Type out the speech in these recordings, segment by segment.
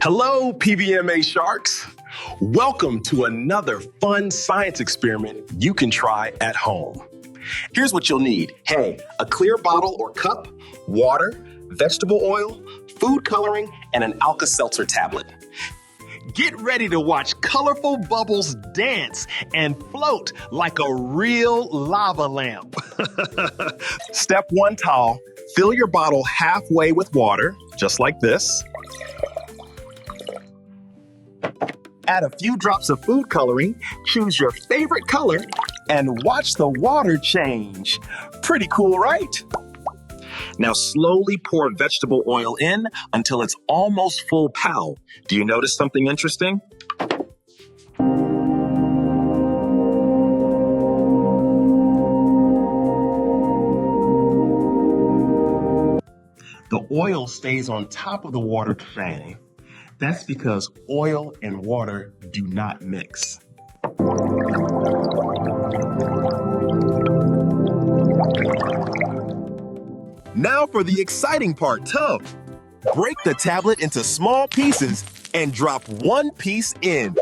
Hello, PBMA sharks. Welcome to another fun science experiment you can try at home. Here's what you'll need. Hey, a clear bottle or cup, water, vegetable oil, food coloring, and an Alka-Seltzer tablet. Get ready to watch colorful bubbles dance and float like a real lava lamp. Step 1, towel. Fill your bottle halfway with water, just like this. Add a few drops of food coloring, choose your favorite color, and watch the water change. Pretty cool, right? Now slowly pour vegetable oil in until it's almost full pow. Do you notice something interesting? The oil stays on top of the water tray. That's because oil and water do not mix. Now for the exciting part, tub. Break the tablet into small pieces and drop one piece in.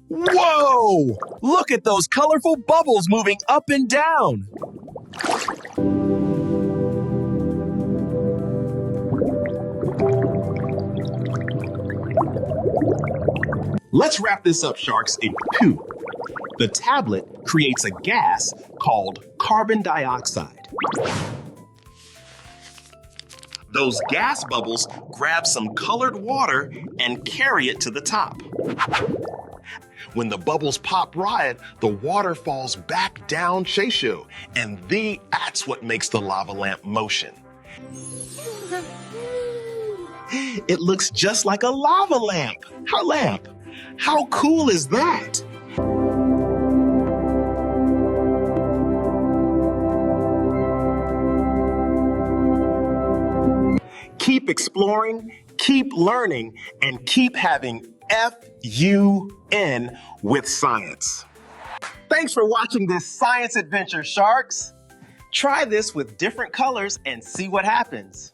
Whoa! Look at those colorful bubbles moving up and down. Let's wrap this up, sharks, in poo. The tablet creates a gas called carbon dioxide. Those gas bubbles grab some colored water and carry it to the top. When the bubbles pop riot, the water falls back down Chashu, and that's what makes the lava lamp motion. It looks just like a lava lamp. How cool is that? Keep exploring, keep learning, and keep having FUN with science. Thanks for watching this science adventure, sharks. Try this with different colors and see what happens.